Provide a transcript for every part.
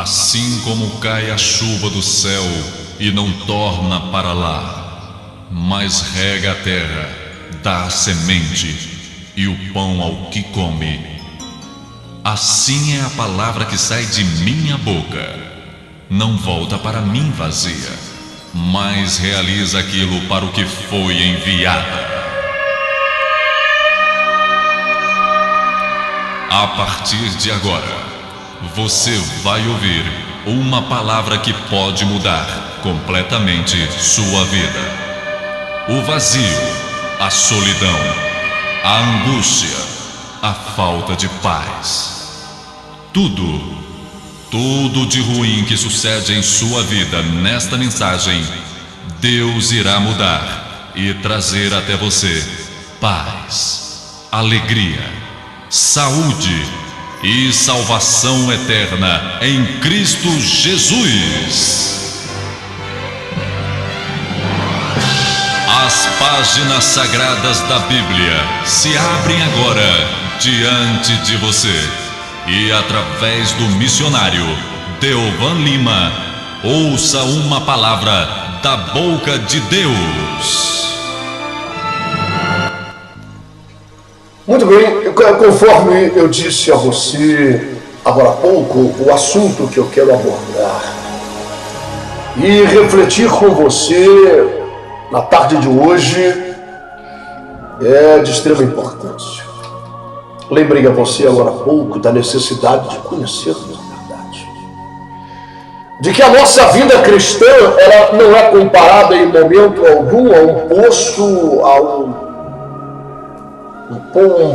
Assim como cai a chuva do céu e não torna para lá, mas rega a terra, dá a semente e o pão ao que come, assim é a palavra que sai de minha boca. Não volta para mim vazia, mas realiza aquilo para o que foi enviada. A partir de agora, você vai ouvir uma palavra que pode mudar completamente sua vida. O vazio, a solidão, a angústia, a falta de paz. Tudo de ruim que sucede em sua vida nesta mensagem, Deus irá mudar e trazer até você paz, alegria, saúde e salvação eterna em Cristo Jesus. As páginas sagradas da Bíblia se abrem agora diante de você e através do missionário Deovan Lima, ouça uma palavra da boca de Deus. Muito bem, conforme eu disse a você agora há pouco, o assunto que eu quero abordar e refletir com você na tarde de hoje é de extrema importância. Lembrei a você agora há pouco da necessidade de conhecermos a verdade, de que a nossa vida cristã ela não é comparada em momento algum a um poço, a um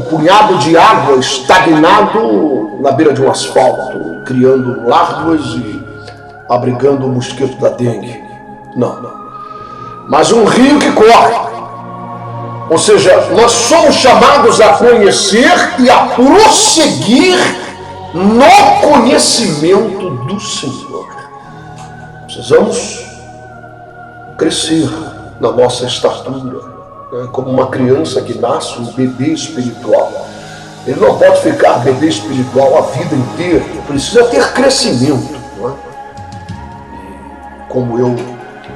punhado de água estagnado na beira de um asfalto, criando larvas e abrigando o mosquito da dengue. Não. Mas um rio que corre. Ou seja, nós somos chamados a conhecer e a prosseguir no conhecimento do Senhor. Precisamos crescer na nossa estatura. Como uma criança que nasce, um bebê espiritual. Ele não pode ficar bebê espiritual a vida inteira. Precisa ter crescimento. Não é? Como eu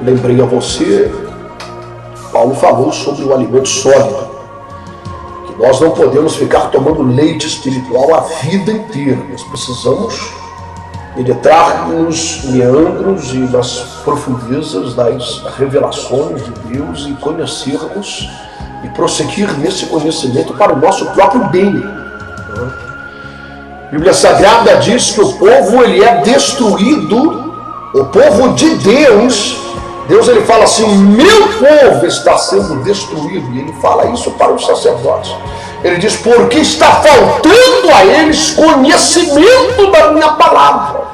lembrei a você, Paulo falou sobre o alimento sólido. Que nós não podemos ficar tomando leite espiritual a vida inteira. Nós precisamos penetrar nos meandros e nas profundezas das revelações de Deus e conhecermos e prosseguir nesse conhecimento para o nosso próprio bem. A Bíblia Sagrada diz que o povo ele é destruído, o povo de Deus ele fala assim, o meu povo está sendo destruído, e ele fala isso para os sacerdotes. Ele diz, porque está faltando a eles conhecimento da minha palavra,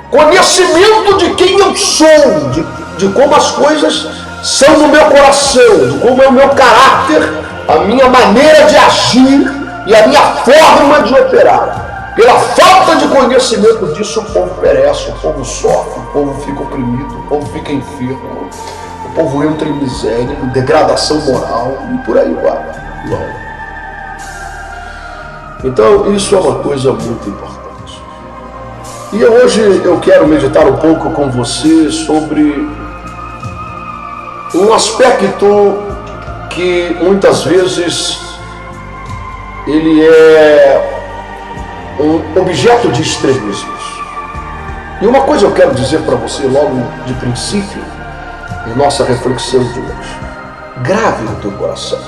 conhecimento de quem eu sou, de como as coisas são no meu coração, de como é o meu caráter, a minha maneira de agir e a minha forma de operar. Pela falta de conhecimento disso, o povo perece, o povo sofre, o povo fica oprimido, o povo fica enfermo, o povo entra em miséria, em degradação moral e por aí vai. Não. Então, isso é uma coisa muito importante. E hoje eu quero meditar um pouco com você sobre um aspecto que muitas vezes ele é um objeto de extremismos. E uma coisa eu quero dizer para você logo de princípio, em nossa reflexão de hoje. Grave no teu coração.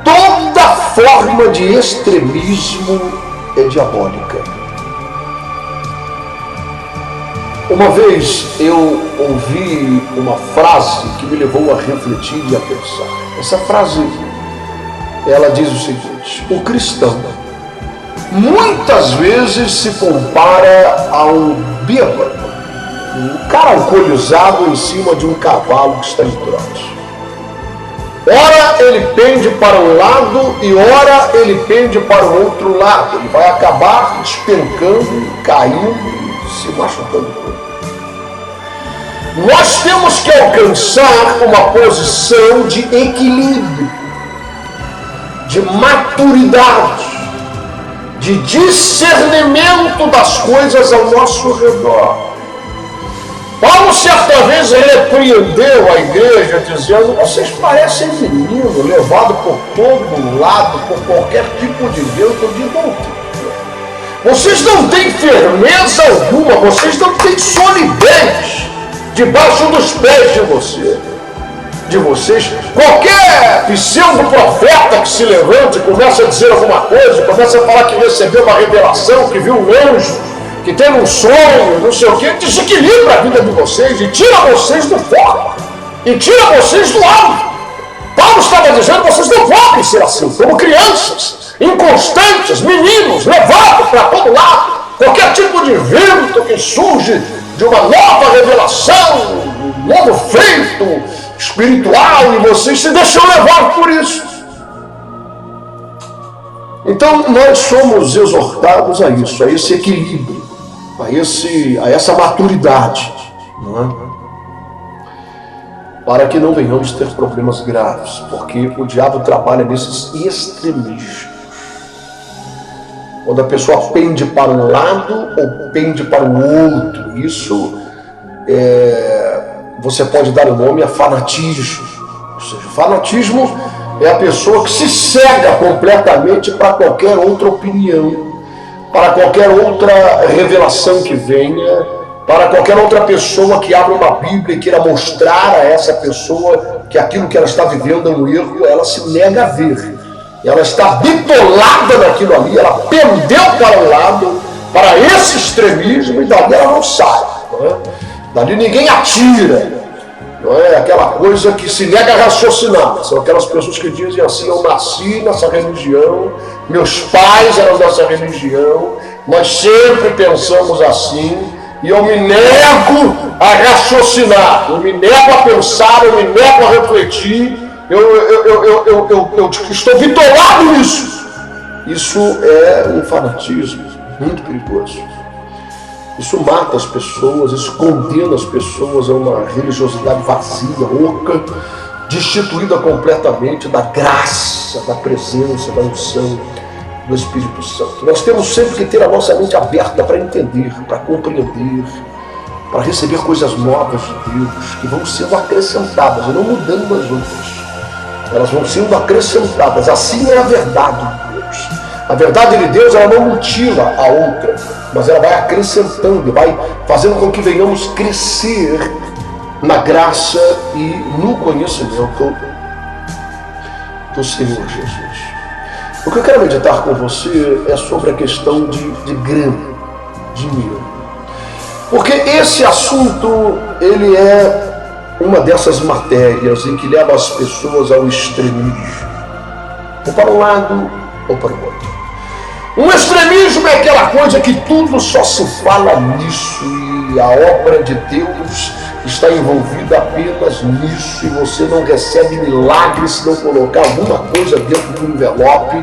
Toda forma de extremismo é diabólica. Uma vez eu ouvi uma frase que me levou a refletir e a pensar. Essa frase, ela diz o seguinte: o cristão muitas vezes se compara a um bêbado, um cara alcoolizado em cima de um cavalo que está em trote. Ora ele pende para um lado e ora ele pende para o outro lado. Ele vai acabar despencando, caindo e se machucando todo. Nós temos que alcançar uma posição de equilíbrio, de maturidade, de discernimento das coisas ao nosso redor. Paulo certa vez repreendeu a igreja dizendo: vocês parecem menino levado por todo lado por qualquer tipo de vento de doutrina. Vocês não têm firmeza alguma, vocês não têm solidez debaixo dos pés de vocês. Qualquer pseudo-profeta que se levante e começa a dizer alguma coisa, começa a falar que recebeu uma revelação, que viu um anjo, que teve um sonho, não sei o que, desequilibra a vida de vocês e tira vocês do foco, e tira vocês do alvo. Paulo estava dizendo: vocês não podem ser assim, como crianças, inconstantes, meninos, levados para todo lado. Qualquer tipo de vento que surge de uma nova revelação, um novo feito espiritual, e vocês se deixam levar por isso. Então nós somos exortados a isso, a esse equilíbrio, a essa maturidade, não é? Para que não venhamos ter problemas graves, porque o diabo trabalha nesses extremismos. Quando a pessoa pende para um lado ou pende para o outro, isso você pode dar o nome a fanatismo. Ou seja, fanatismo é a pessoa que se cega completamente para qualquer outra opinião, para qualquer outra revelação que venha, para qualquer outra pessoa que abra uma Bíblia e queira mostrar a essa pessoa que aquilo que ela está vivendo é um erro, ela se nega a ver. Ela está bitolada naquilo ali, ela pendeu para um lado, para esse extremismo, e dali ela não sai. Não é? Dali ninguém atira. Não é aquela coisa que se nega a raciocinar. São aquelas pessoas que dizem assim: eu nasci nessa religião, meus pais eram dessa religião, nós sempre pensamos assim, e eu me nego a raciocinar, eu me nego a pensar, eu me nego a refletir, eu estou bitolado nisso. Isso é um fanatismo muito perigoso. Isso mata as pessoas, isso condena as pessoas a uma religiosidade vazia, oca, destituída completamente da graça, da presença, da unção do Espírito Santo. Nós temos sempre que ter a nossa mente aberta para entender, para compreender, para receber coisas novas de Deus, que vão sendo acrescentadas e não mudando as outras. Elas vão sendo acrescentadas. Assim é a verdade de Deus. A verdade de Deus, ela não mutila a outra, mas ela vai acrescentando, vai fazendo com que venhamos crescer na graça e no conhecimento do Senhor Jesus. O que eu quero meditar com você é sobre a questão de grana, dinheiro. Porque esse assunto, ele é uma dessas matérias em que leva as pessoas ao extremismo, ou para um lado ou para o outro. Um extremismo é aquela coisa que tudo só se fala nisso, e a obra de Deus está envolvida apenas nisso, e você não recebe milagre se não colocar alguma coisa dentro do envelope,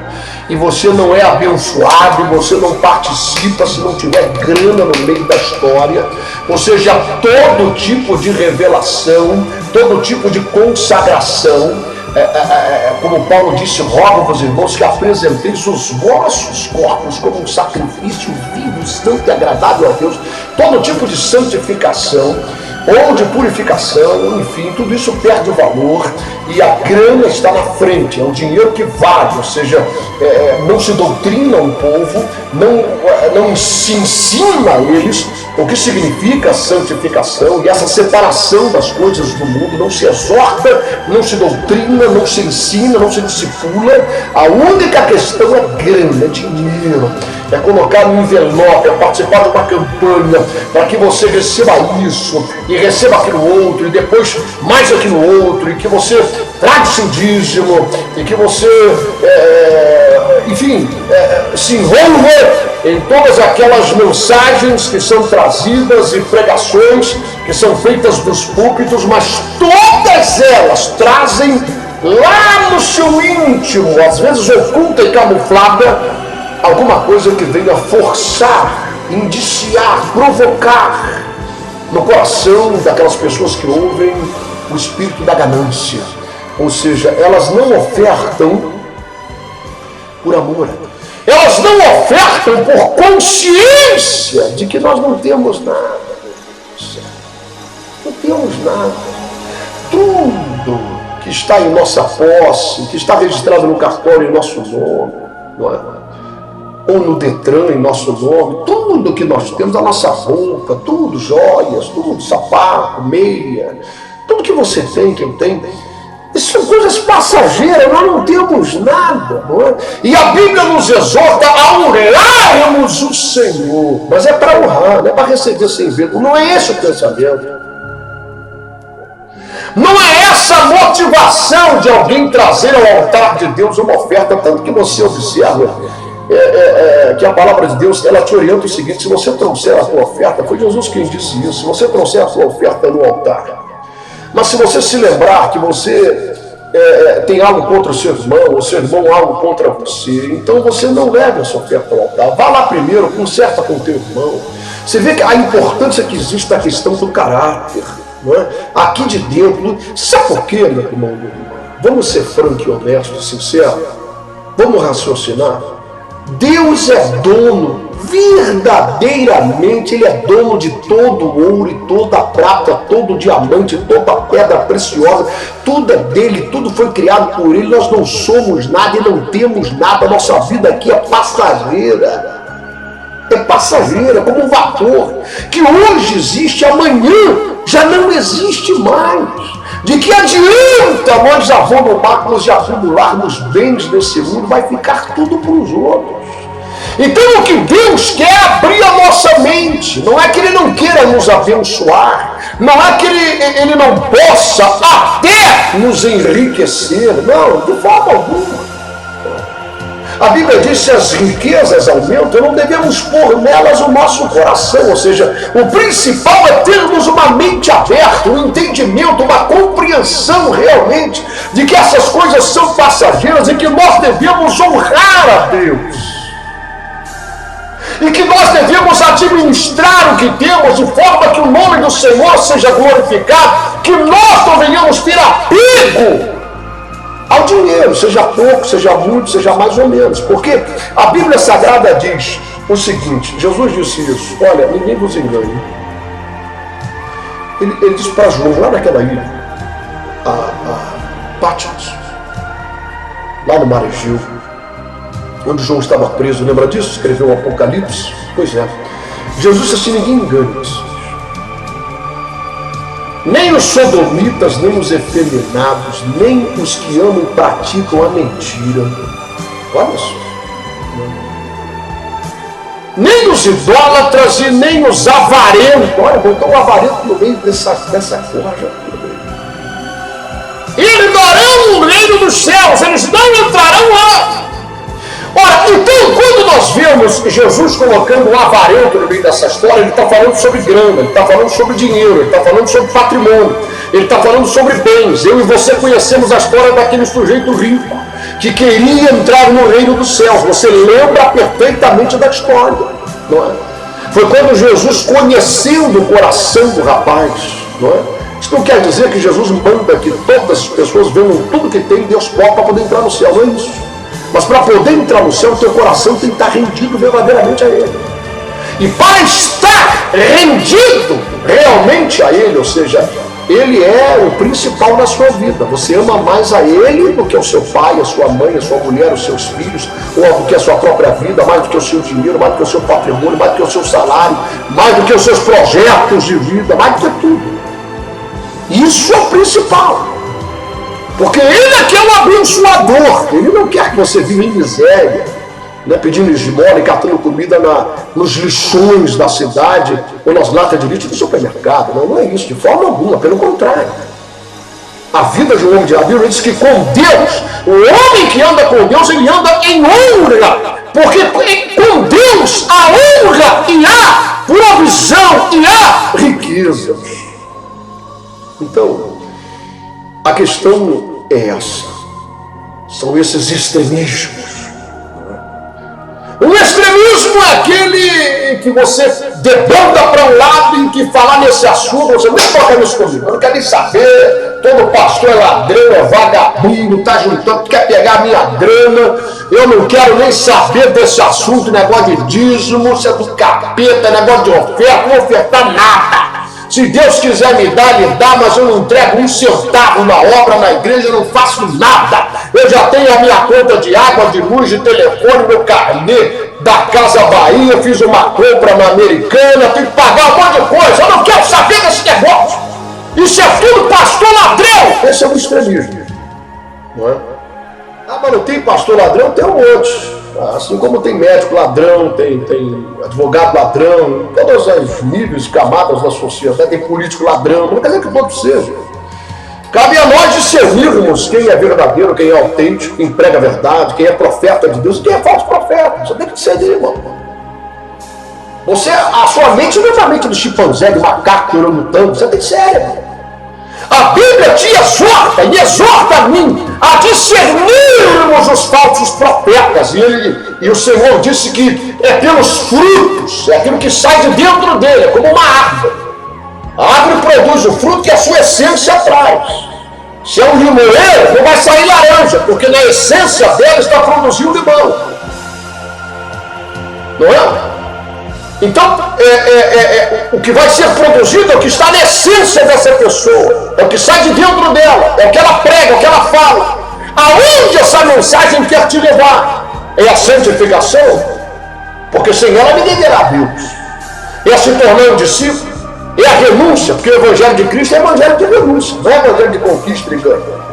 e você não é abençoado, e você não participa se não tiver grana no meio da história. Ou seja, todo tipo de revelação, todo tipo de consagração, como Paulo disse: rogo-vos, irmãos, que apresenteis os vossos corpos como um sacrifício vivo, santo e agradável a Deus. Todo tipo de santificação ou de purificação, enfim, tudo isso perde o valor, e a grana está na frente, é o dinheiro que vale. Ou seja, não se doutrina o povo, não se ensina a eles o que significa a santificação e essa separação das coisas do mundo. Não se exorta, não se doutrina, não se ensina, não se discipula. A única questão é grana, é dinheiro, é colocar no envelope, é participar de uma campanha para que você receba isso e receba aquilo outro, e depois mais aquilo outro, e que você traga o seu dízimo, e que você se envolva em todas aquelas mensagens que são trazidas e pregações que são feitas dos púlpitos, mas todas elas trazem lá no seu íntimo, às vezes oculta e camuflada, alguma coisa que venha forçar, indiciar, provocar no coração daquelas pessoas que ouvem o espírito da ganância. Ou seja, elas não ofertam por amor, Elas não ofertam por consciência de que nós não temos nada. Não temos nada. Tudo que está em nossa posse, que está registrado no cartório em nosso nome, não é? Ou no Detran em nosso nome, tudo que nós temos, a nossa roupa, tudo, joias, tudo, sapato, meia, tudo que você tem, que eu tenho, isso são coisas passageiras, nós não temos nada, não é? E a Bíblia nos exorta a honrarmos o Senhor, mas é para honrar, não é para receber sem ver, não é esse o pensamento. Não é essa a motivação de alguém trazer ao altar de Deus uma oferta, tanto que você observa que a palavra de Deus, ela te orienta o seguinte: se você trouxer a tua oferta, foi Jesus quem disse isso, se você trouxer a tua oferta no altar, mas se você se lembrar que você tem algo contra o seu irmão algo contra você, então você não leve a sua oferta ao altar, vá lá primeiro, conserta com o teu irmão. Você vê que a importância que existe da questão do caráter, não é? Aqui de dentro, sabe por quê, meu irmão? Vamos ser franco e honesto, sincero, vamos raciocinar. Deus é dono, verdadeiramente Ele é dono de todo o ouro e toda a prata, todo o diamante, toda a pedra preciosa, tudo é dele, tudo foi criado por Ele, nós não somos nada e não temos nada, nossa vida aqui é passageira, como um vapor, que hoje existe, amanhã já não existe mais. De que adianta nós acumularmos bens nesse mundo? Vai ficar tudo para os outros. Então o que Deus quer é abrir a nossa mente. Não é que Ele não queira nos abençoar, não é que Ele não possa até nos enriquecer, não, de forma alguma. A Bíblia diz que se as riquezas aumentam, não devemos pôr nelas o nosso coração. Ou seja, o principal é termos uma mente aberta, um entendimento, uma compreensão realmente de que essas coisas são passageiras e que nós devemos honrar a Deus. E que nós devemos administrar o que temos de forma que o nome do Senhor seja glorificado, que nós não venhamos ter apego ao dinheiro, seja pouco, seja muito, seja mais ou menos. Porque a Bíblia Sagrada diz o seguinte, Jesus disse isso: olha, ninguém vos engane. Ele disse para João, lá naquela ilha, a Patmos, lá no mar Egeu, onde João estava preso, lembra disso? Escreveu o Apocalipse? Pois é. Jesus disse assim: ninguém engane-se. Nem os sodomitas, nem os efeminados, nem os que amam e praticam a mentira. Olha só. Nem os idólatras e nem os avarentos. Olha, botou o avarento no meio dessa corja. Herdarão o reino dos céus, eles não entrarão lá. Ora, então quando nós vemos Jesus colocando um avarento no meio dessa história, ele está falando sobre grana, ele está falando sobre dinheiro, ele está falando sobre patrimônio, ele está falando sobre bens. Eu e você conhecemos a história daquele sujeito rico que queria entrar no reino dos céus. Você lembra perfeitamente da história, não é? Foi quando Jesus, conhecendo o coração do rapaz, não é? Isso não quer dizer que Jesus manda que todas as pessoas vendam tudo que tem, Deus pode, para poder entrar no céu, não é isso. Mas para poder entrar no céu, o teu coração tem que estar rendido verdadeiramente a Ele. E para estar rendido realmente a Ele, ou seja, Ele é o principal na sua vida. Você ama mais a Ele do que o seu pai, a sua mãe, a sua mulher, os seus filhos, ou do que a sua própria vida, mais do que o seu dinheiro, mais do que o seu patrimônio, mais do que o seu salário, mais do que os seus projetos de vida, mais do que tudo. Isso é o principal. Porque Ele é que é o abençoador. Ele não quer que você viva em miséria, né, pedindo esmola e catando comida nos lixões da cidade ou nas latas de lixo do supermercado. Não é isso, de forma alguma, pelo contrário. A vida de um homem de Deus, a Bíblia diz que com Deus, o homem que anda com Deus, ele anda em honra. Porque com Deus há honra e há provisão e há riqueza. Então, a questão é essa. São esses extremismos. O extremismo é aquele que você debanda para um lado e que falar nesse assunto, você nem toca nisso comigo, eu não quero nem saber, todo pastor é ladrão, é vagabundo, tá juntando, quer pegar a minha grana, eu não quero nem saber desse assunto, negócio de dízimo, isso é do capeta, negócio de oferta, não vou ofertar nada. Se Deus quiser me dar, Ele dá, mas eu não entrego um centavo na obra, na igreja, eu não faço nada. Eu já tenho a minha conta de água, de luz, de telefone, meu carnê da Casa Bahia, fiz uma compra na Americana, tenho que pagar um monte de coisa, eu não quero saber desse negócio. Isso é tudo pastor ladrão. Esse é o extremismo. Não é? Ah, mas não tem pastor ladrão? Tem um monte. Assim como tem médico ladrão, tem advogado ladrão, todos os níveis, camadas da sociedade, tem político ladrão, não quer dizer que todos sejam. Cabe a nós discernirmos quem é verdadeiro, quem é autêntico, quem prega a verdade, quem é profeta de Deus e quem é falso profeta. Você tem que discernir, irmão. A sua mente não é uma mente do chimpanzé, do macaco, do orangotango, você tem cérebro. A Bíblia te exorta e exorta a mim a discernirmos os falsos profetas. E o Senhor disse que é pelos frutos, é aquilo que sai de dentro dele, é como uma árvore. A árvore produz o fruto que a sua essência traz. Se é um limoeiro, não vai sair laranja, porque na essência dele está produzindo limão. Não é? Então, o que vai ser produzido é o que está na essência dessa pessoa, é o que sai de dentro dela, é o que ela prega, é o que ela fala. Aonde essa mensagem quer te levar? É a santificação, porque sem ela ninguém verá a Deus. É se tornar um discípulo, é a renúncia, porque o Evangelho de Cristo é evangelho de renúncia, não é evangelho de conquista e ganho.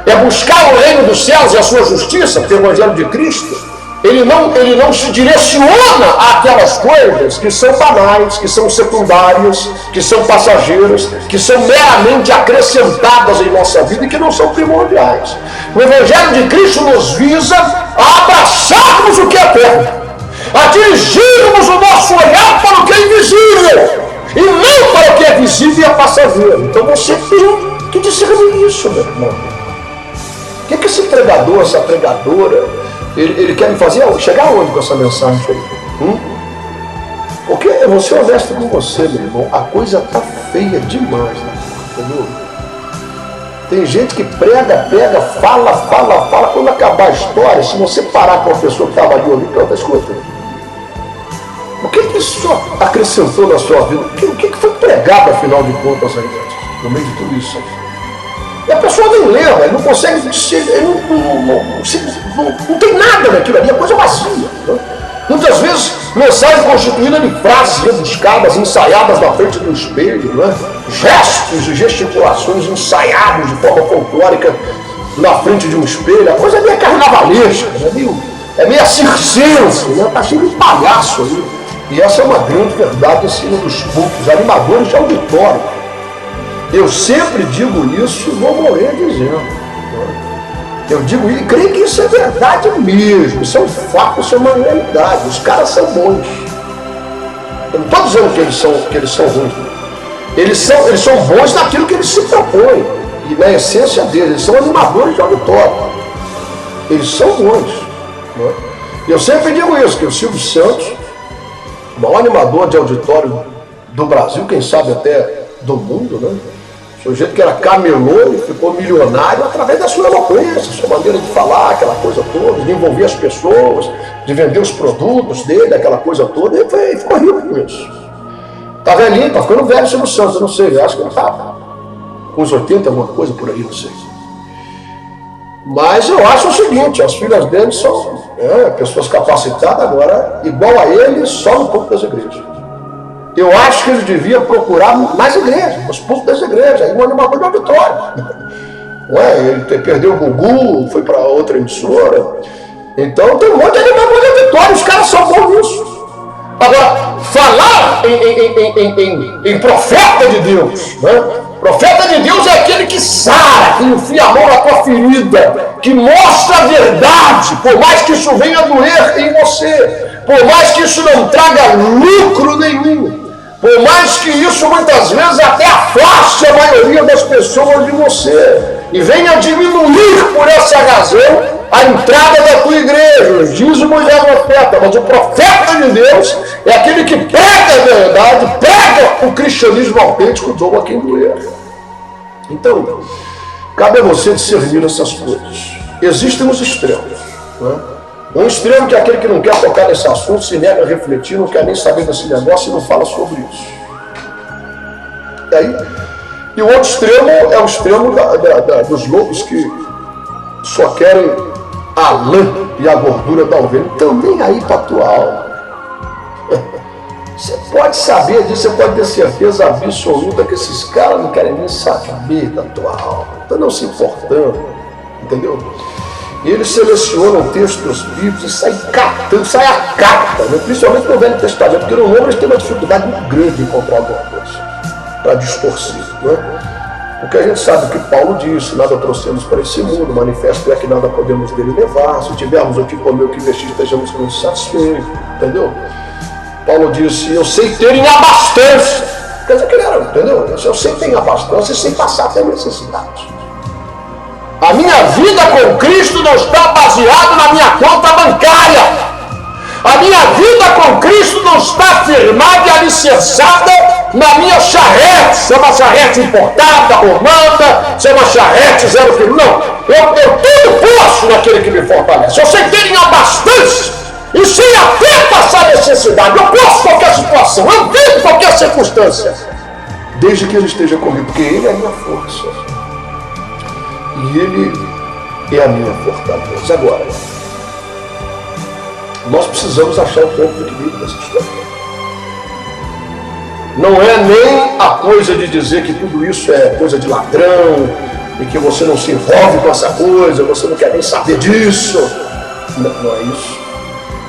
É buscar o reino dos céus e a sua justiça, porque o Evangelho de Cristo ele não se direciona àquelas coisas que são banais, que são secundárias, que são passageiras, que são meramente acrescentadas em nossa vida e que não são primordiais. O Evangelho de Cristo nos visa a abraçarmos o que é eterno, a dirigirmos o nosso olhar para o que é invisível e não para o que é visível e é passageiro. Então você tem que discernir isso, meu irmão. O que esse pregador, essa pregadora, ele quer me fazer chegar onde com essa mensagem aí? Porque eu vou ser honesto com você, meu irmão, a coisa tá feia demais, né? Entendeu? Tem gente que prega, fala, quando acabar a história, se você parar com a pessoa que estava ali ouvindo, escuta, o que isso acrescentou na sua vida? O que foi pregado, afinal de contas, aí, no meio de tudo isso aí? E a pessoa nem lembra, não consegue, não tem nada naquilo ali, é coisa vazia. Né? Muitas vezes, mensagem constituída de frases rebuscadas, ensaiadas na frente do espelho, né? Gestos e gesticulações ensaiados de forma folclórica na frente de um espelho, a coisa é meio carnavalesca, né? É meio circense, né? Tá cheio de palhaço aí. E essa é uma grande verdade em cima dos púlpitos, animadores de auditório. Eu sempre digo isso e vou morrer dizendo. Eu digo isso e creio que isso é verdade mesmo. Isso é um fato, isso é uma realidade. Os caras são bons. Eu não estou dizendo que eles são ruins. Eles são bons naquilo que eles se propõem. E na essência deles, eles são animadores de auditório. Eles são bons. Né? E eu sempre digo isso, que o Silvio Santos, o maior animador de auditório do Brasil, quem sabe até do mundo, né? O sujeito que era camelô e ficou milionário através da sua eloquência, sua maneira de falar, aquela coisa toda, de envolver as pessoas, de vender os produtos dele, aquela coisa toda, e ficou rico com isso. Tá velhinho, tá ficando velho o Silvio Santos, eu não sei, eu acho que ele tá com uns 80, alguma coisa por aí, não sei. Mas eu acho o seguinte, as filhas dele são pessoas capacitadas agora, igual a ele, só no púlpito das igrejas. Eu acho que ele devia procurar mais igrejas, os púlpitos das igrejas, aí um animador de auditório. Ele perdeu o Gugu, foi para outra emissora. Então tem um monte de animador de auditório, os caras são bons nisso. Agora, falar em profeta de Deus, né? Profeta de Deus é aquele que sara, que enfia a mão na tua ferida, que mostra a verdade, por mais que isso venha a doer em você, por mais que isso não traga lucro nenhum, por mais que isso muitas vezes até afaste a maioria das pessoas de você e venha diminuir por essa razão a entrada da tua igreja, os dízimos e a oferta. Mas o profeta de Deus é aquele que prega a verdade, prega o cristianismo autêntico, doa quem doer. Então, cabe a você discernir essas coisas. Existem os extremos, né? Um extremo que é aquele que não quer tocar nesse assunto, se nega a refletir, não quer nem saber desse negócio e não fala sobre isso. E o outro extremo é o extremo dos lobos que só querem a lã e a gordura da ovelha. Também aí para a tua alma. Você pode saber disso, você pode ter certeza absoluta que esses caras não querem nem saber da tua alma. Estão não se importando, entendeu? E eles selecionam textos bíblicos e saem catando, saem a cata, né? Principalmente no Velho Testamento, porque no Novo eles têm uma dificuldade muito grande de encontrar alguma coisa para distorcer, né? Porque a gente sabe o que Paulo disse: nada trouxemos para esse mundo, manifesto é que nada podemos dele levar, se tivermos o que comer, o que vestir, estejamos com isso satisfeitos, entendeu? Paulo disse: eu sei ter em abastança. Quer dizer que ele era, entendeu? Eu sei ter em abastança sem passar até necessidade. A minha vida com Cristo não está baseada na minha conta bancária. A minha vida com Cristo não está firmada e alicerçada na minha charrete. Se é uma charrete importada, romana, se é uma charrete 0 kg. Não, eu tudo posso naquele que me fortalece. Eu sei ter em abastança e sem até passar necessidade. Eu posso qualquer situação, eu vivo qualquer circunstância, desde que Ele esteja comigo, porque Ele é a minha força. E Ele é a minha fortaleza. Agora, nós precisamos achar o ponto de equilíbrio dessa história. Não é nem a coisa de dizer que tudo isso é coisa de ladrão e que você não se envolve com essa coisa, você não quer nem saber disso. Não é isso.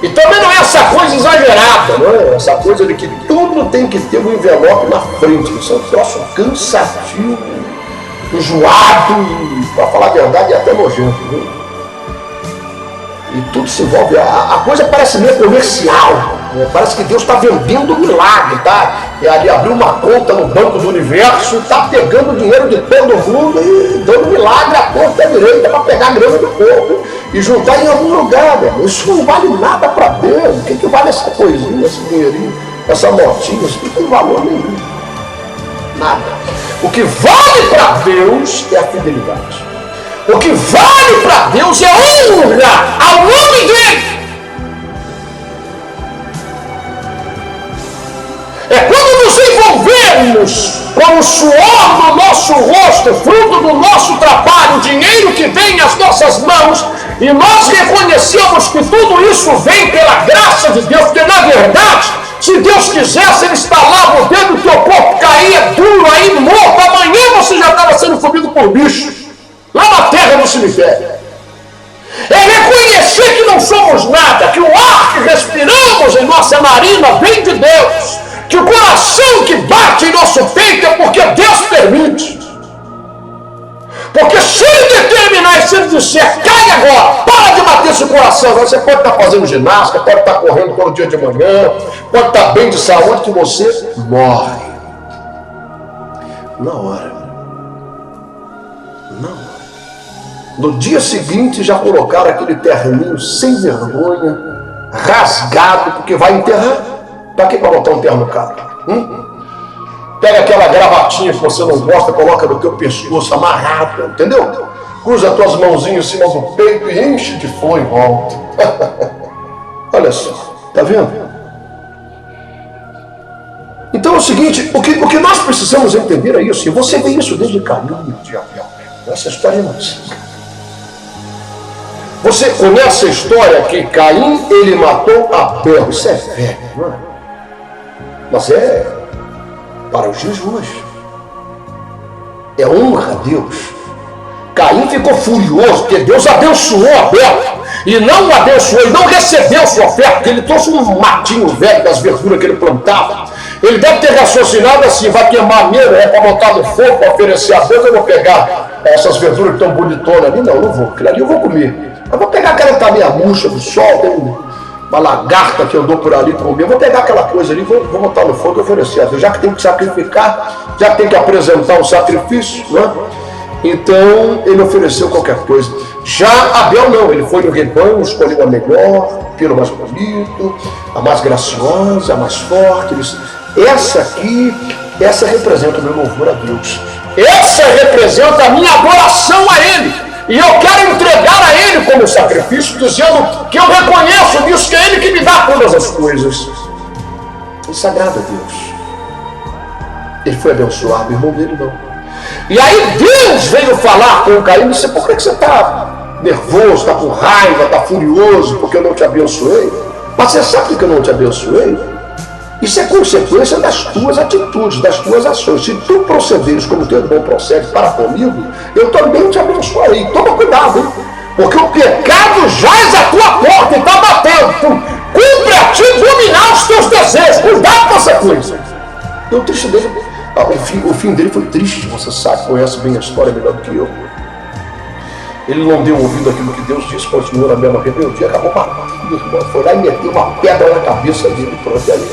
E também não é essa coisa exagerada, não é? Essa coisa de que tudo tem que ter um envelope na frente. Isso é um troço cansativo, enjoado e, para falar a verdade, até nojento, viu? E tudo se envolve, a coisa parece meio comercial, né? Parece que Deus está vendendo um milagre, tá? E ali abriu uma conta no Banco do Universo, está pegando o dinheiro de todo mundo e dando milagre à conta direita para pegar a grana do povo e juntar em algum lugar, né? Isso não vale nada para Deus. O que vale essa coisinha, esse dinheirinho, essa notinha? Isso não tem valor nenhum. Nada. O que vale para Deus é a fidelidade. O que vale para Deus é honra ao nome dele. É quando nos envolvermos com o suor do nosso rosto, fruto do nosso trabalho, o dinheiro que vem às nossas mãos, e nós reconhecemos que tudo isso vem pela graça de Deus, porque na verdade, se Deus quisesse, Ele estalava o dedo, teu corpo caía duro aí, morto, amanhã você já estava sendo comido por bicho, lá na terra do cemitério. É reconhecer que não somos nada, que o ar que respiramos em nossa narina vem de Deus, que o coração que bate em nosso peito é porque Deus permite. Porque se Ele determinar e se Ele disser, cai agora, para de bater esse coração, você pode estar fazendo ginástica, pode estar correndo todo dia de manhã, pode estar bem de saúde, que você morre na hora. Não. No dia seguinte já colocaram aquele terninho sem vergonha, rasgado, porque vai enterrar. Para que botar um terno no carro? Pega aquela gravatinha que você não gosta, coloca no teu pescoço amarrado, entendeu? Cruza as tuas mãozinhas em cima do peito e enche de flor em volta. Olha só, tá vendo? Então é o seguinte, o que nós precisamos entender é isso, e você vê isso desde Caim de Abel. Essa história é antiga. Você conhece a história que Caim, ele matou Abel. Isso é velho, não é? Mas é para os dias de hoje. É honra a Deus. Caim ficou furioso, porque Deus abençoou Abel. E não o abençoou, ele não recebeu sua oferta, porque ele trouxe um matinho velho das verduras que ele plantava. Ele deve ter raciocinado assim, vai queimar mesmo, para botar no fogo, para oferecer a Deus, eu vou pegar essas verduras que estão bonitonas ali. Não vou, aquilo ali eu vou comer. Eu vou pegar aquela que está meia murcha do sol, tem uma lagarta que andou por ali comer, eu vou pegar aquela coisa ali, vou botar no fogo e oferecer a Deus. Já que tem que sacrificar, já que tem que apresentar um sacrifício, né? Então ele ofereceu qualquer coisa. Já Abel não, ele foi no rebanho, escolheu a melhor, pelo mais bonito, a mais graciosa, a mais forte. Essa aqui, essa representa o meu louvor a Deus. Essa representa a minha adoração a Ele. E eu quero entregar a Ele como sacrifício, dizendo que eu reconheço nisso que é Ele que me dá todas as coisas. Isso agrada a Deus. Ele foi abençoado, o irmão dele não. E aí Deus veio falar com Caim e disse: por que você está nervoso, está com raiva, está furioso porque eu não te abençoei? Mas você sabe que eu não te abençoei? Isso é consequência das tuas atitudes, das tuas ações. Se tu procederes como teu irmão procede para comigo, eu também te abençoarei. Toma cuidado, hein? Porque o pecado jaz à tua porta e está batendo. Cumpre a ti dominar os teus desejos. Cuidado com essa coisa. E o triste dele, o fim dele foi triste. Você sabe, conhece bem a história melhor do que eu. Ele não deu ouvido àquilo que Deus disse, continuou na mesma rebeldia, acabou matando. Foi lá e meteu uma pedra na cabeça dele. Pronto, ali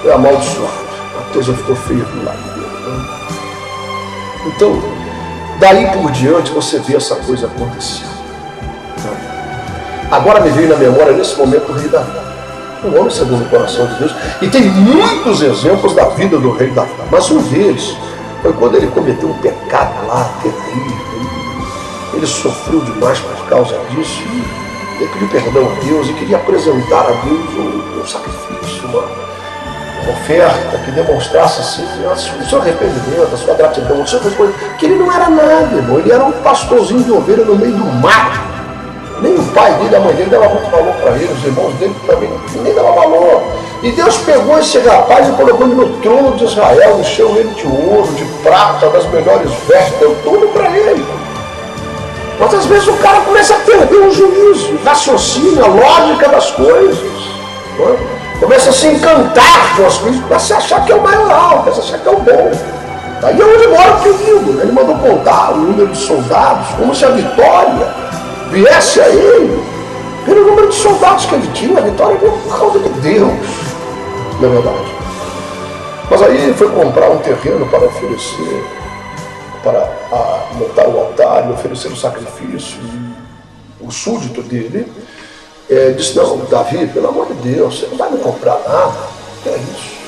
foi amaldiçoado. A coisa ficou feia do lado dele. Então, daí por diante você vê essa coisa acontecer. Agora me veio na memória nesse momento o rei Davi, um homem segundo o coração de Deus, e tem muitos exemplos da vida do rei Davi, mas um deles foi quando ele cometeu um pecado lá terrível. Ele sofreu demais por causa disso, e ele pediu perdão a Deus e queria apresentar a Deus um sacrifício, uma oferta que demonstrasse assim, o seu arrependimento, a sua gratidão, que ele não era nada, irmão. Ele era um pastorzinho de ovelha no meio do mato. Nem o pai dele, a mãe dele dava muito valor para ele, os irmãos dele também, ninguém dava valor. E Deus pegou esse rapaz e colocou ele no trono de Israel, encheu ele de ouro, de prata, das melhores vestes, deu tudo para ele. Mas às vezes o cara começa a perder o juízo, o raciocínio, a lógica das coisas. Começa a se encantar com as coisas, começa a achar que é o maior, começa a achar que é o bom. Aí é onde mora o perigo, né? Ele mandou contar o número de soldados, como se a vitória viesse a ele pelo número de soldados que ele tinha. A vitória veio por causa de Deus, na verdade. Mas aí ele foi comprar um terreno para oferecer, para montar o altar e oferecer o sacrifício. O súdito dele disse: não, Davi, pelo amor de Deus, você não vai me comprar nada. Que é isso?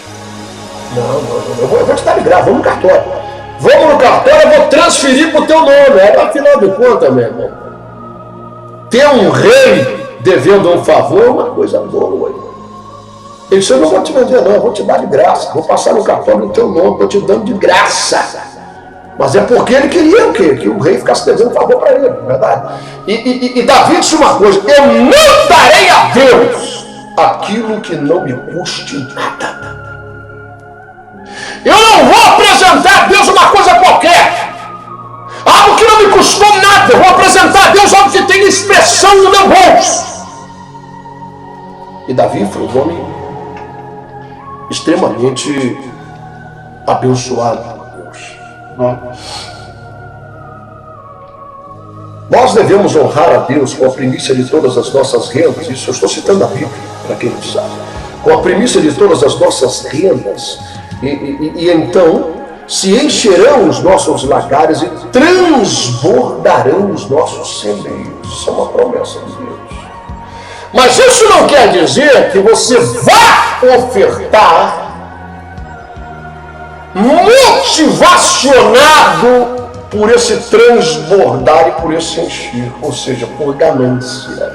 Não, eu vou te dar de graça, vamos no cartório. Vamos no cartório, eu vou transferir para o teu nome. Afinal de contas, meu irmão, ter um rei devendo um favor é uma coisa boa. Ele disse: eu não vou te vender não, eu vou te dar de graça. Vou passar no cartório no teu nome, estou te dando de graça. Mas é porque ele queria o quê? Que o rei ficasse devendo favor para ele, não é verdade? E Davi disse uma coisa: eu não darei a Deus aquilo que não me custe nada. Eu não vou apresentar a Deus uma coisa qualquer, algo que não me custou nada. Eu vou apresentar a Deus algo que tem expressão no meu bolso. E Davi foi um homem extremamente abençoado por Deus. Nós devemos honrar a Deus com a primícia de todas as nossas rendas. Isso eu estou citando a Bíblia, para quem não sabe. Com a primícia de todas as nossas rendas. E então se encherão os nossos lagares e transbordarão os nossos celeiros. Isso é uma promessa de Deus. Mas isso não quer dizer que você vá ofertar motivacionado por esse transbordar e por esse encher, ou seja, por ganância.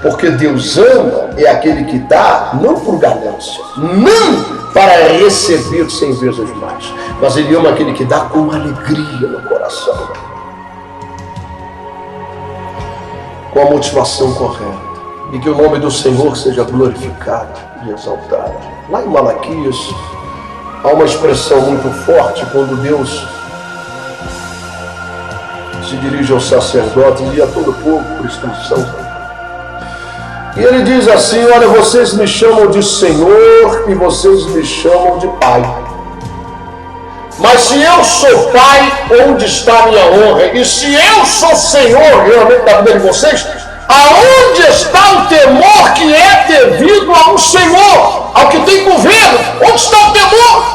Porque Deus ama é aquele que dá não por ganância, não para receber 100 vezes mais, mas Ele ama aquele que dá com alegria no coração, com a motivação correta, e que o nome do Senhor seja glorificado e exaltado. Lá em Malaquias há uma expressão muito forte quando Deus se dirige aos sacerdotes e a todo o povo por instrução. E ele diz assim: olha, vocês me chamam de Senhor e vocês me chamam de Pai. Mas se eu sou Pai, onde está a minha honra? E se eu sou Senhor realmente da vida de vocês, aonde está o temor que é devido a um Senhor, ao que tem governo? Onde está o temor?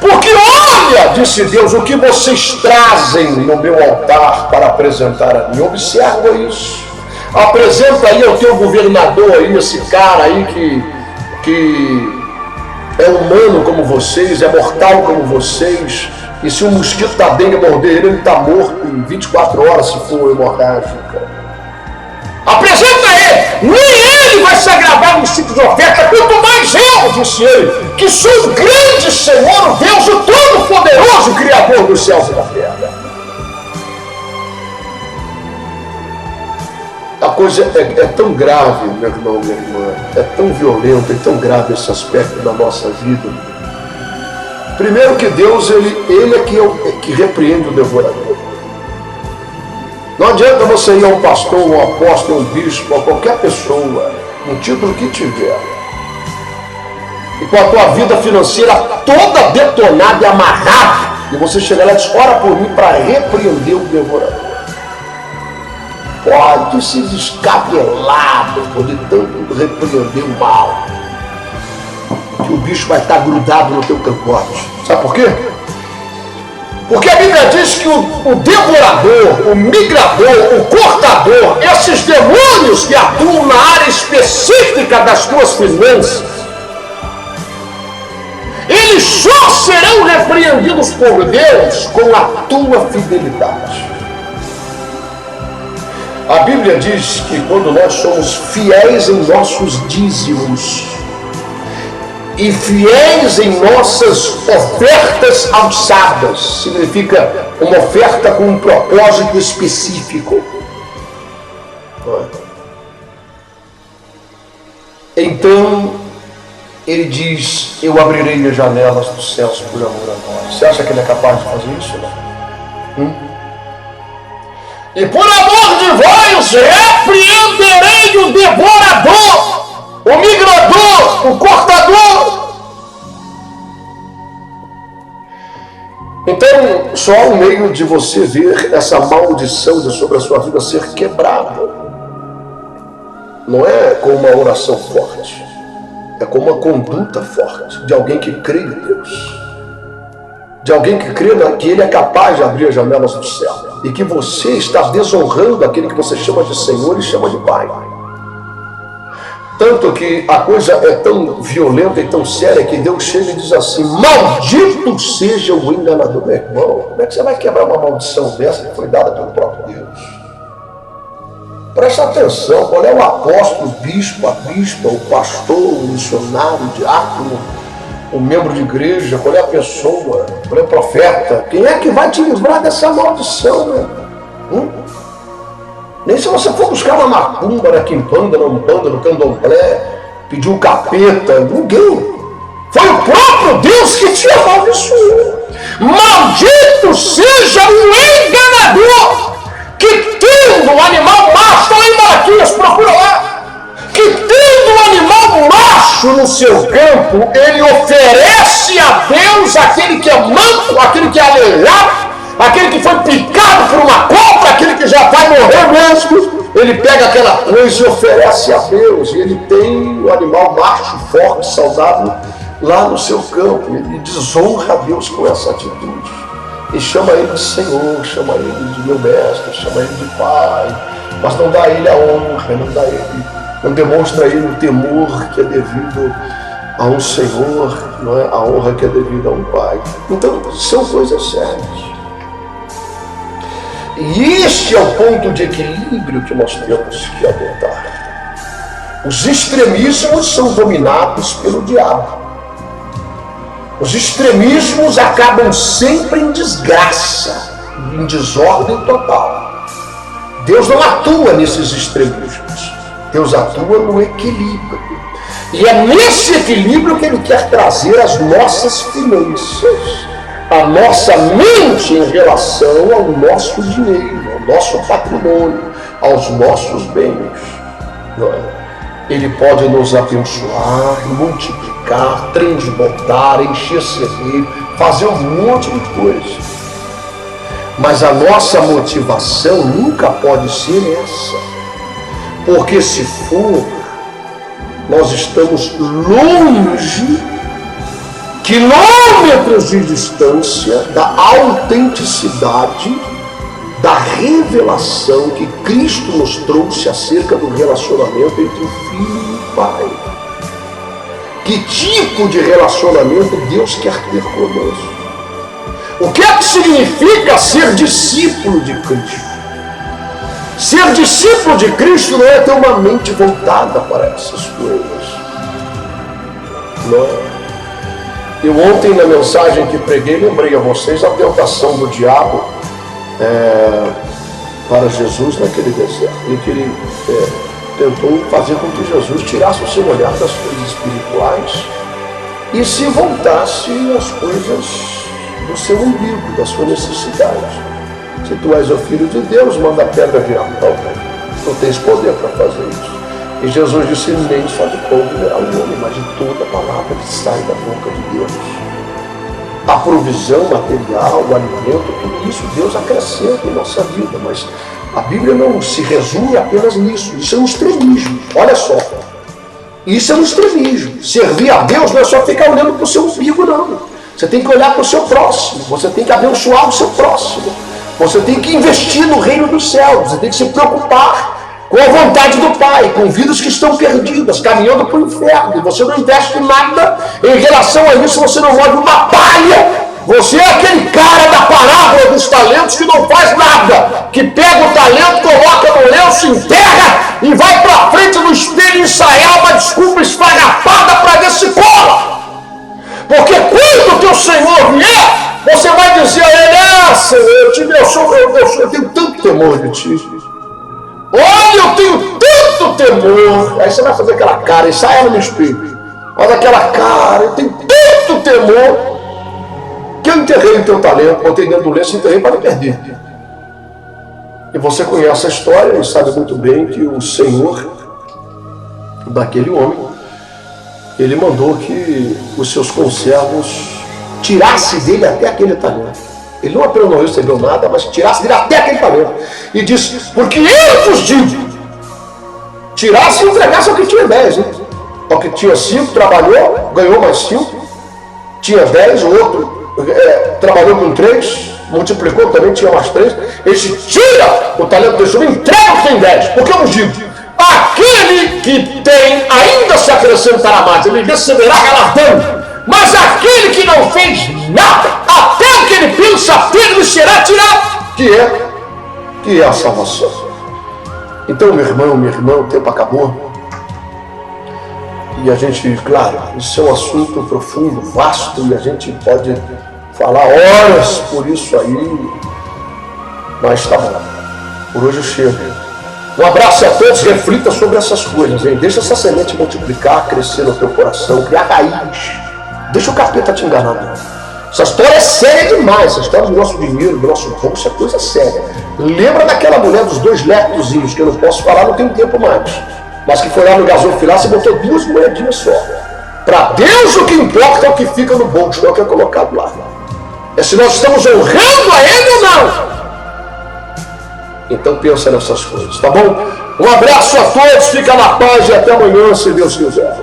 Porque olha, disse Deus, o que vocês trazem no meu altar para apresentar a mim. Observa isso. Apresenta aí ao teu governador aí, esse cara aí que é humano como vocês, é mortal como vocês, E se um mosquito da dengue morder ele está morto em 24 horas se for hemorrágica. Apresenta ele, nem ele vai se agradar nos tipos de oferta, quanto mais eu, disse ele, que sou o grande Senhor, o Deus, o Todo-Poderoso, Criador dos céus e da terra. A coisa é tão grave, meu irmão, minha irmã, é tão violento, é tão grave esse aspecto da nossa vida. Primeiro que Deus, ele é que repreende o devorador. Não adianta você ir a um pastor, um apóstolo, um bispo, a qualquer pessoa, um título que tiver, e com a tua vida financeira toda detonada e amarrada, e você chegar lá e diz, ora por mim para repreender o devorador. Pode se descabelar depois de tanto repreender o mal, que o bicho vai estar grudado no teu cangote. Sabe por quê? Porque a Bíblia diz que o devorador, o migrador, o cortador, esses demônios que atuam na área específica das tuas finanças, eles só serão repreendidos por Deus com a tua fidelidade. A Bíblia diz que quando nós somos fiéis em nossos dízimos e fiéis em nossas ofertas alçadas, significa uma oferta com um propósito específico. Então, ele diz, eu abrirei as janelas dos céus por amor a nós. Você acha que ele é capaz de fazer isso? Não? E por amor de vós, repreenderei o devorador, o migrador, o cortador. Então, só há um meio de você ver essa maldição sobre a sua vida ser quebrada. Não é com uma oração forte, é com uma conduta forte de alguém que crê em Deus, de alguém que crê que Ele é capaz de abrir as janelas do céu e que você está desonrando aquele que você chama de Senhor e chama de Pai. Tanto que a coisa é tão violenta e tão séria que Deus chega e diz assim, maldito seja o enganador. Meu irmão, como é que você vai quebrar uma maldição dessa que foi dada pelo próprio Deus? Presta atenção, qual é o apóstolo, o bispo, a bispa, o pastor, o missionário, o diácono, o membro de igreja, qual é a pessoa, qual é o profeta? Quem é que vai te livrar dessa maldição, né? Nem se você for buscar uma macumba, na quimbanda, na umbanda, no candomblé, pedir um capeta, ninguém. Foi o próprio Deus que te amaldiçoou. Maldito seja o enganador que tendo um animal macho, está lá em Malaquias, procura lá, que tendo um animal macho no seu campo, ele oferece a Deus aquele que é manco, aquele que é aleijado, aquele que foi picado por uma cobra, aquele que já vai morrer mesmo, ele pega aquela coisa e oferece a Deus, e ele tem o animal macho, forte, saudável, lá no seu campo. Ele desonra a Deus com essa atitude, e chama ele de Senhor, chama ele de meu mestre, chama ele de Pai, mas não dá a ele a honra, não demonstra a ele o temor que é devido a um Senhor, não é? A honra que é devida a um Pai. Então, são coisas sérias. E este é o ponto de equilíbrio que nós temos que adotar. Os extremismos são dominados pelo diabo. Os extremismos acabam sempre em desgraça, em desordem total. Deus não atua nesses extremismos. Deus atua no equilíbrio. E é nesse equilíbrio que Ele quer trazer as nossas finanças, a nossa mente em relação ao nosso dinheiro, ao nosso patrimônio, aos nossos bens. Ele pode nos abençoar, multiplicar, transbordar, encher celeiro, fazer um monte de coisa. Mas a nossa motivação nunca pode ser essa. Porque se for, nós estamos longe, quilômetros de distância, da autenticidade, da revelação que Cristo nos trouxe acerca do relacionamento entre o Filho e o Pai. Que tipo de relacionamento Deus quer ter conosco? O que é que significa ser discípulo de Cristo? Ser discípulo de Cristo não é ter uma mente voltada para essas coisas. Não é? Eu ontem, na mensagem que preguei, lembrei a vocês a tentação do diabo para Jesus naquele deserto. Ele tentou fazer com que Jesus tirasse o seu olhar das coisas espirituais e se voltasse às coisas do seu umbigo, da sua necessidade. Se tu és o Filho de Deus, manda a pedra virar pão. Tu tens poder para fazer isso. E Jesus disse, nem só de pão viverá o homem, mas de toda palavra que sai da boca de Deus. A provisão material, o alimento, tudo isso Deus acrescenta em nossa vida, mas a Bíblia não se resume apenas nisso. Isso é um extremismo. Olha só. Isso é um extremismo. Servir a Deus não é só ficar olhando para o seu umbigo, não. Você tem que olhar para o seu próximo. Você tem que abençoar o seu próximo. Você tem que investir no reino dos céus. Você tem que se preocupar com a vontade do Pai, com vidas que estão perdidas, caminhando para o inferno. E você não investe nada em relação a isso. Você não move uma palha. Você é aquele cara da parábola dos talentos que não faz nada, que pega o talento, coloca no lenço, enterra e vai para frente no espelho ensaiar uma desculpa esfarrapada para ver se cola. Porque quando o teu Senhor vier, você vai dizer a ele, Senhor, eu tenho tanto temor de ti. Olha, eu tenho tanto temor. Aí você vai fazer aquela cara, ensaia no espelho. Olha aquela cara, eu tenho tanto temor que eu enterrei o teu talento, botei dentro do lenço e enterrei para não perder. E você conhece a história e sabe muito bem que o Senhor daquele homem, ele mandou que os seus conservos tirassem dele até aquele talento. Ele não apenas não recebeu nada, mas tirasse dele até aquele talento. E disse, porque eu vos digo, tirasse e entregasse ao que tinha 10. Hein? Ao que tinha 5, trabalhou, ganhou mais 5. Tinha 10, o outro trabalhou com 3, multiplicou, também tinha mais 3. Ele disse, tira o talento desse homem, entrega o que tem 10. Porque eu vos digo, aquele que tem ainda se acrescentará mais, ele receberá galardão. Mas aquele que não fez nada, até o que ele pensa ter, lhe será tirado. Que é a salvação. Então, meu irmão, minha irmã, o tempo acabou. E a gente, claro, isso é um assunto profundo, vasto, e a gente pode falar horas por isso aí. Mas tá bom. Por hoje chega. Um abraço a todos, reflita sobre essas coisas, hein? Deixa essa semente multiplicar, crescer no teu coração, criar raiz. Deixa o capeta te enganar, não. Essa história é séria demais. Essa história do nosso dinheiro, do nosso bolso, é coisa séria. Lembra daquela mulher dos 2 leptozinhos, que eu não posso falar, não tenho tempo mais. Mas que foi lá no gasofilácio e botou 2 moedinhas só. Para Deus o que importa é o que fica no bolso, não é o que é colocado lá. É se nós estamos honrando a Ele ou não. Então pensa nessas coisas, tá bom? Um abraço a todos, fica na paz e até amanhã, se Deus quiser.